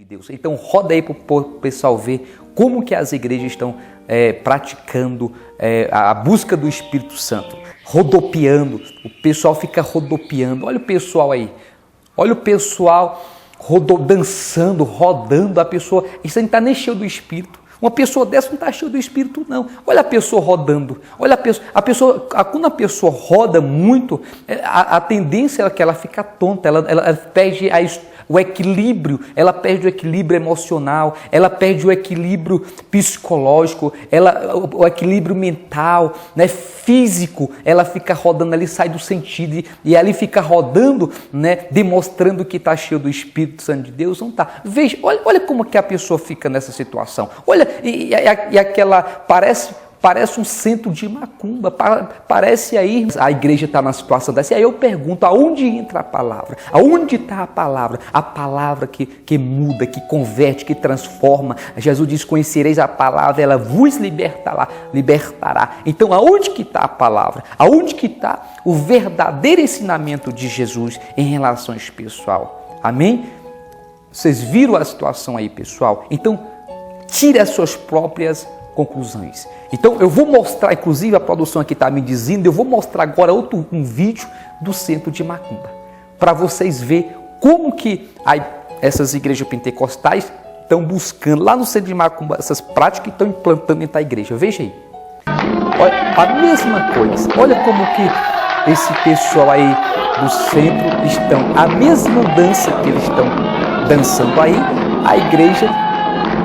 Deus. Então roda aí para o pessoal ver como que as igrejas estão praticando a busca do Espírito Santo, rodopiando, o pessoal fica rodopiando, olha o pessoal aí, olha o pessoal dançando, rodando, a pessoa, isso não está nem cheio do Espírito. Uma pessoa dessa não está cheia do Espírito, não. Olha a pessoa rodando. Olha quando a pessoa roda muito, a tendência é que ela fica tonta, ela perde o equilíbrio, ela perde o equilíbrio emocional, ela perde o equilíbrio psicológico, o equilíbrio mental, né, físico, ela fica rodando ali, sai do sentido e ali fica rodando, né, demonstrando que está cheio do Espírito Santo de Deus, não está. Veja, olha como que a pessoa fica nessa situação. Olha, e aquela parece um centro de macumba, parece aí, a igreja está na situação dessa, e aí eu pergunto, aonde entra a palavra? Aonde está a palavra? A palavra que muda, que converte, que transforma. Jesus diz, conhecereis a palavra, ela vos libertará. Então, aonde que está a palavra? Aonde que está o verdadeiro ensinamento de Jesus em relação ao pessoal? Amém? Vocês viram a situação aí, pessoal? Então, tire as suas próprias conclusões. Então eu vou mostrar, inclusive a produção aqui está me dizendo, eu vou mostrar agora um vídeo do centro de macumba, para vocês verem como que essas igrejas pentecostais estão buscando lá no centro de macumba essas práticas que estão implantando dentro da igreja. Veja aí. Olha, a mesma coisa. Olha como que esse pessoal aí do centro estão, a mesma dança que eles estão dançando aí, a igreja,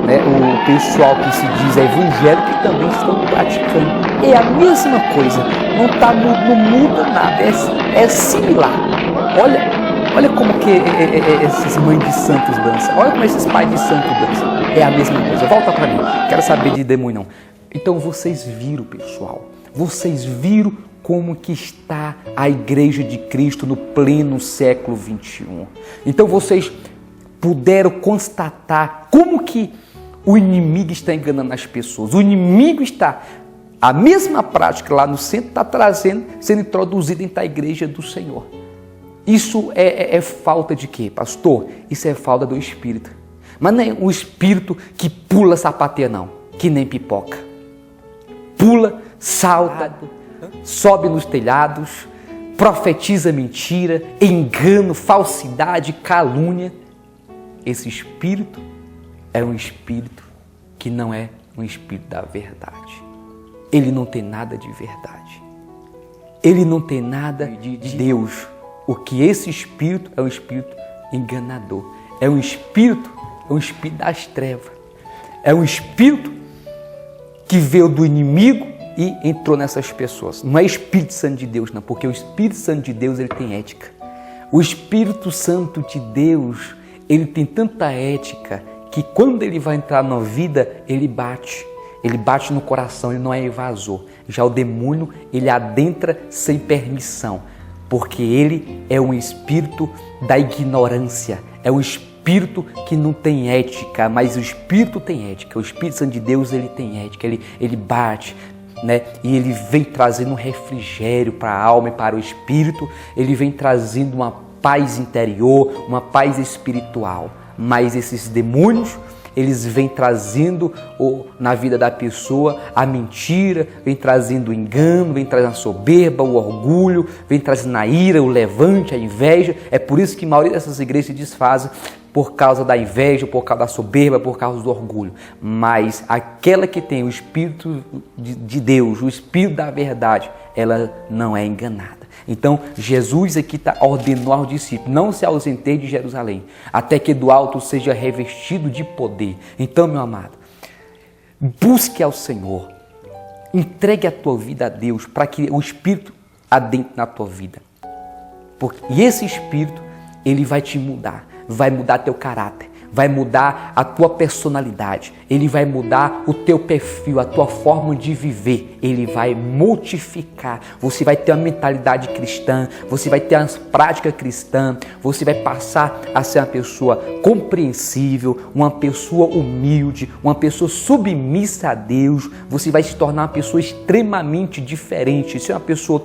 né, o pessoal que se diz evangélico também estão praticando. É a mesma coisa, não muda nada, é similar. Olha como que esses mães de santos dançam, olha como esses pais de santo dançam. É a mesma coisa. Volta para mim, não quero saber de demônio não. Então vocês viram, pessoal, vocês viram como que está a igreja de Cristo no pleno século 21. Então vocês puderam constatar como que o inimigo está enganando as pessoas. O inimigo está, a mesma prática lá no centro está sendo introduzida dentro da igreja do Senhor. Isso é falta de quê, pastor? Isso é falta do Espírito. Mas não é o Espírito que pula sapateia não, que nem pipoca. Pula, salta, sobe nos telhados, profetiza mentira, engano, falsidade, calúnia. Esse Espírito é um espírito que não é um espírito da verdade. Ele não tem nada de verdade. Ele não tem nada de Deus. O que esse espírito é um espírito enganador. É um espírito das trevas. É um espírito que veio do inimigo e entrou nessas pessoas. Não é Espírito Santo de Deus, não, porque o Espírito Santo de Deus ele tem ética. O Espírito Santo de Deus ele tem tanta ética que quando ele vai entrar na vida, ele bate no coração, ele não é invasor. Já o demônio, ele adentra sem permissão, porque ele é um espírito da ignorância, é um espírito que não tem ética, mas o Espírito tem ética. O Espírito Santo de Deus, ele tem ética, ele bate, né? E ele vem trazendo um refrigério para a alma e para o espírito, ele vem trazendo uma paz interior, uma paz espiritual. Mas esses demônios, eles vêm trazendo na vida da pessoa a mentira, vem trazendo o engano, vem trazendo a soberba, o orgulho, vem trazendo a ira, o levante, a inveja. É por isso que a maioria dessas igrejas se desfazem por causa da inveja, por causa da soberba, por causa do orgulho. Mas aquela que tem o Espírito de Deus, o Espírito da verdade, ela não é enganada. Então, Jesus aqui ordenou aos discípulos, não se ausenteis de Jerusalém, até que do alto seja revestido de poder. Então, meu amado, busque ao Senhor, entregue a tua vida a Deus, para que o Espírito adentre na tua vida. E esse Espírito, ele vai te mudar, vai mudar teu caráter, vai mudar a tua personalidade, ele vai mudar o teu perfil, a tua forma de viver, ele vai modificar, você vai ter uma mentalidade cristã, você vai ter uma prática cristã, você vai passar a ser uma pessoa compreensível, uma pessoa humilde, uma pessoa submissa a Deus, você vai se tornar uma pessoa extremamente diferente. Se uma pessoa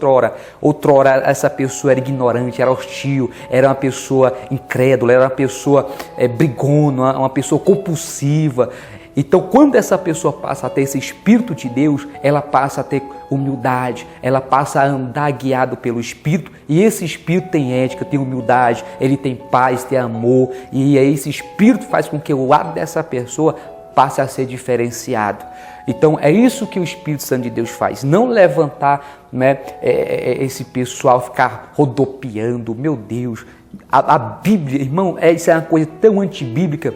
outrora essa pessoa era ignorante, era hostil, era uma pessoa incrédula, era uma pessoa brigona, dono, uma pessoa compulsiva. Então, quando essa pessoa passa a ter esse Espírito de Deus, ela passa a ter humildade, ela passa a andar guiado pelo Espírito, e esse Espírito tem ética, tem humildade, ele tem paz, tem amor, e esse Espírito faz com que o lado dessa pessoa passe a ser diferenciado. Então, é isso que o Espírito Santo de Deus faz, não levantar, né, esse pessoal ficar rodopiando. Meu Deus, a Bíblia, irmão, isso é uma coisa tão antibíblica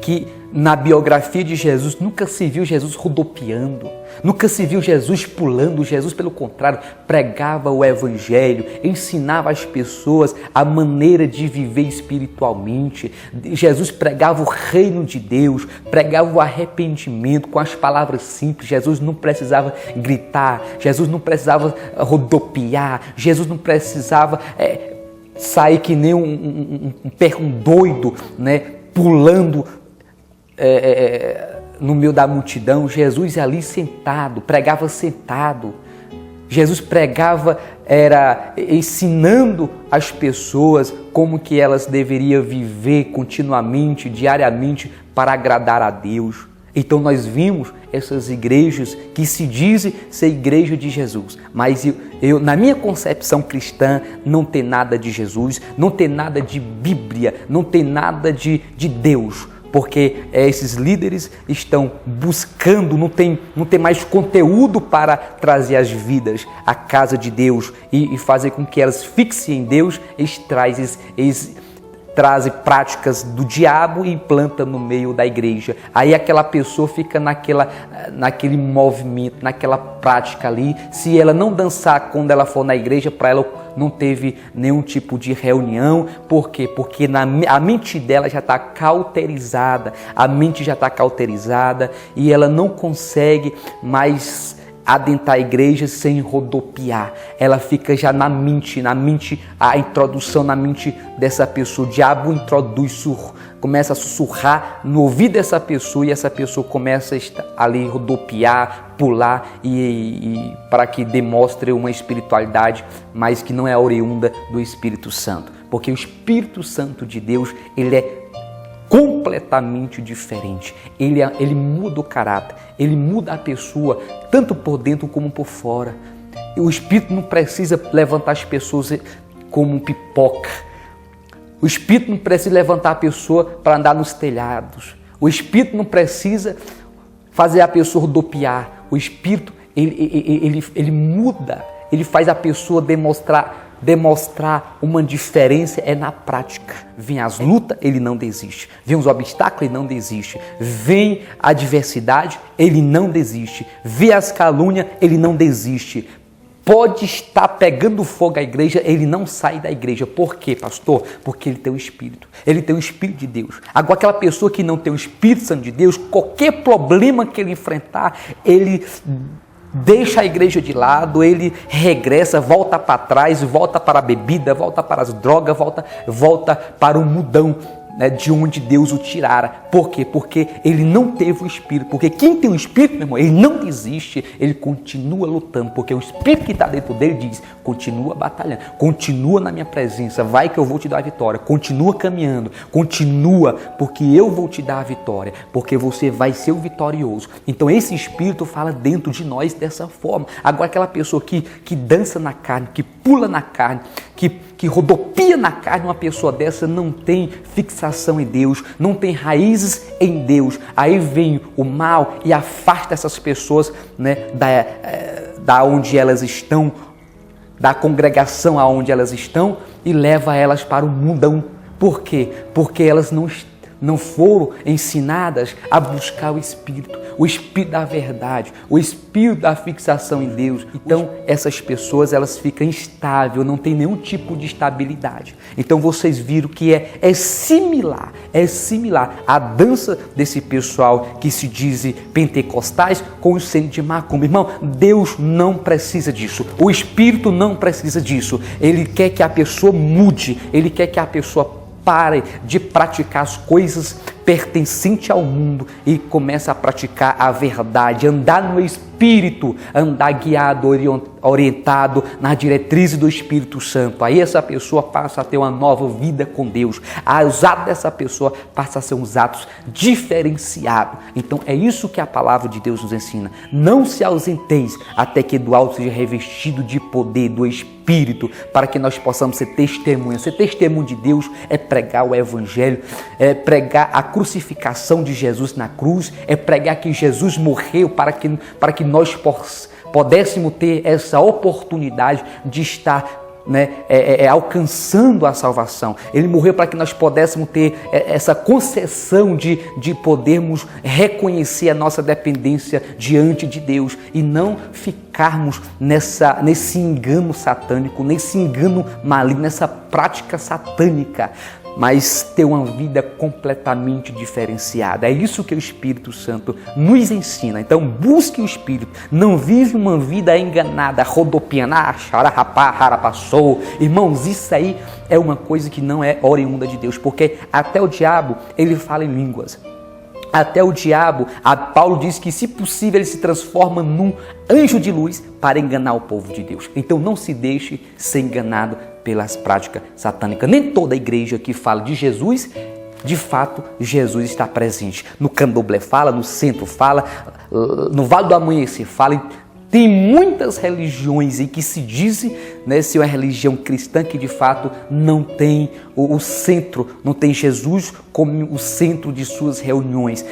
que na biografia de Jesus nunca se viu Jesus rodopiando, nunca se viu Jesus pulando. Jesus, pelo contrário, pregava o Evangelho, ensinava as pessoas a maneira de viver espiritualmente. Jesus pregava o reino de Deus, pregava o arrependimento com as palavras simples. Jesus não precisava gritar, Jesus não precisava rodopiar, Jesus não precisava sair que nem um doido, né, pulando no meio da multidão. Jesus ali sentado, pregava sentado. Jesus pregava, era ensinando as pessoas como que elas deveriam viver continuamente, diariamente, para agradar a Deus. Então nós vimos essas igrejas que se dizem ser igreja de Jesus, mas eu na minha concepção cristã não tem nada de Jesus, não tem nada de Bíblia, não tem nada de Deus. Porque esses líderes estão buscando, não tem mais conteúdo para trazer as vidas à casa de Deus e fazer com que elas fixem em Deus. Eles trazem práticas do diabo e implantam no meio da igreja. Aí aquela pessoa fica naquele movimento, naquela prática ali. Se ela não dançar quando ela for na igreja, para ela não teve nenhum tipo de reunião. Por quê? Porque a mente dela já está cauterizada. A mente já está cauterizada e ela não consegue mais adentrar a igreja sem rodopiar. Ela fica já na mente, a introdução na mente dessa pessoa. O diabo introduz, começa a sussurrar no ouvido dessa pessoa e essa pessoa começa a ali rodopiar, pular e para que demonstre uma espiritualidade, mas que não é oriunda do Espírito Santo. Porque o Espírito Santo de Deus, ele é completamente diferente. Ele muda o caráter, ele muda a pessoa, tanto por dentro como por fora. O Espírito não precisa levantar as pessoas como pipoca. O Espírito não precisa levantar a pessoa para andar nos telhados. O Espírito não precisa fazer a pessoa rodopiar. O Espírito, ele muda, ele faz a pessoa demonstrar uma diferença na prática. Vem as lutas, ele não desiste. Vem os obstáculos, ele não desiste. Vem a adversidade, ele não desiste. Vem as calúnias, ele não desiste. Pode estar pegando fogo a igreja, ele não sai da igreja. Por quê, pastor? Porque ele tem o Espírito. Ele tem o Espírito de Deus. Agora, aquela pessoa que não tem o Espírito Santo de Deus, qualquer problema que ele enfrentar, ele deixa a igreja de lado, ele regressa, volta para trás, volta para a bebida, volta para as drogas, volta para o mundão, né, de onde Deus o tirara. Por quê? Porque ele não teve o Espírito. Porque quem tem o Espírito, meu irmão, ele não desiste, ele continua lutando. Porque o Espírito que está dentro dele diz: continua batalhando, continua na minha presença, vai que eu vou te dar a vitória, continua caminhando, continua, porque eu vou te dar a vitória, porque você vai ser o vitorioso. Então esse Espírito fala dentro de nós dessa forma. Agora aquela pessoa que dança na carne, que pula na carne, que rodopia na carne, uma pessoa dessa não tem fixação em Deus, não tem raízes em Deus. Aí vem o mal e afasta essas pessoas, né, da onde elas estão, da congregação aonde elas estão, e leva elas para o mundão. Por quê? Porque elas não foram ensinadas a buscar o Espírito da verdade, o Espírito da fixação em Deus. Então essas pessoas, elas ficam instáveis, não tem nenhum tipo de estabilidade. Então vocês viram que é similar a dança desse pessoal que se diz pentecostais com o centro de macumba. Irmão, Deus não precisa disso, o Espírito não precisa disso. Ele quer que a pessoa mude, ele quer que a pessoa pare de praticar as coisas pertencentes ao mundo e comece a praticar a verdade, andar no Espírito espírito, andar guiado, orientado nas diretrizes do Espírito Santo. Aí essa pessoa passa a ter uma nova vida com Deus. Os atos dessa pessoa passam a ser uns atos diferenciados. Então é isso que a palavra de Deus nos ensina. Não se ausenteis até que do alto seja revestido de poder do Espírito, para que nós possamos ser testemunhas. Ser testemunho de Deus é pregar o Evangelho, é pregar a crucificação de Jesus na cruz, é pregar que Jesus morreu para que nós pudéssemos ter essa oportunidade de estar alcançando a salvação. Ele morreu para que nós pudéssemos ter essa concessão de podermos reconhecer a nossa dependência diante de Deus e não ficarmos nesse engano satânico, nesse engano maligno, nessa prática satânica, mas ter uma vida completamente diferenciada. É isso que o Espírito Santo nos ensina. Então busque o Espírito, não vive uma vida enganada, rodopiando, passou. Irmãos, isso aí é uma coisa que não é oriunda de Deus, porque até o diabo, ele fala em línguas. Até o diabo, Paulo diz que, se possível, ele se transforma num anjo de luz para enganar o povo de Deus. Então não se deixe ser enganado pelas práticas satânicas. Nem toda igreja que fala de Jesus, de fato, Jesus está presente. No Candomblé fala, no centro fala, no Vale do Amanhecer fala. Tem muitas religiões em que se diz, se é uma religião cristã que de fato não tem o centro, não tem Jesus como o centro de suas reuniões.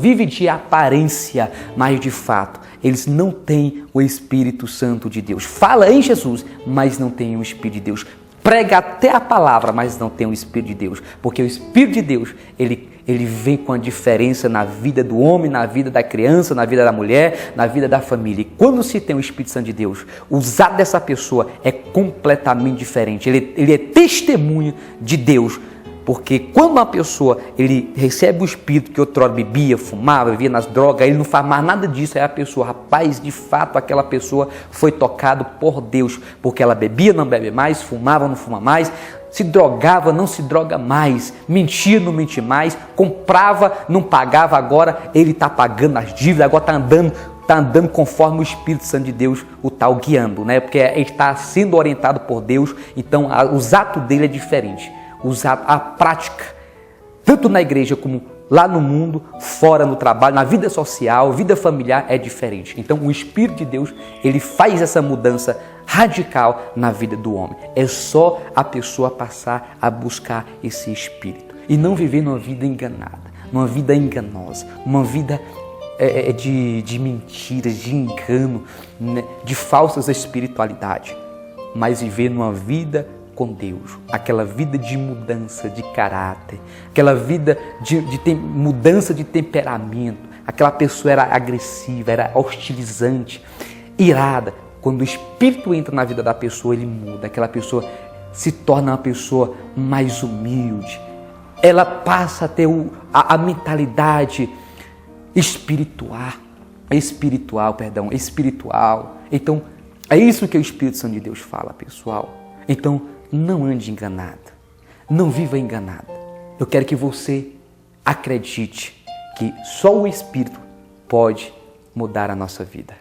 Vive de aparência, mas de fato eles não têm o Espírito Santo de Deus. Fala em Jesus, mas não tem o Espírito de Deus. Prega até a palavra, mas não tem o Espírito de Deus. Porque o Espírito de Deus, ele vem com a diferença na vida do homem, na vida da criança, na vida da mulher, na vida da família. E quando se tem o Espírito Santo de Deus, o ato dessa pessoa é completamente diferente. Ele é testemunha de Deus. Porque quando uma pessoa ele recebe o Espírito, que outrora bebia, fumava, vivia nas drogas, ele não faz mais nada disso, aí a pessoa, rapaz, de fato aquela pessoa foi tocada por Deus, porque ela bebia, não bebe mais, fumava, não fuma mais, se drogava, não se droga mais, mentia, não mente mais, comprava, não pagava, agora ele está pagando as dívidas, agora está andando conforme o Espírito Santo de Deus o está guiando, porque ele está sendo orientado por Deus, então os atos dele é diferente. A prática, tanto na igreja como lá no mundo, fora no trabalho, na vida social, vida familiar, é diferente. Então o Espírito de Deus, ele faz essa mudança radical na vida do homem. É só a pessoa passar a buscar esse Espírito e não viver numa vida enganada, numa vida enganosa, uma vida de mentiras, de engano, de falsas espiritualidades, mas viver numa vida com Deus, aquela vida de mudança de caráter, aquela vida de mudança de temperamento. Aquela pessoa era agressiva, era hostilizante, irada. Quando o Espírito entra na vida da pessoa, ele muda. Aquela pessoa se torna uma pessoa mais humilde. Ela passa a ter a mentalidade espiritual. Então, é isso que o Espírito Santo de Deus fala, pessoal. Então, não ande enganado, não viva enganado. Eu quero que você acredite que só o Espírito pode mudar a nossa vida.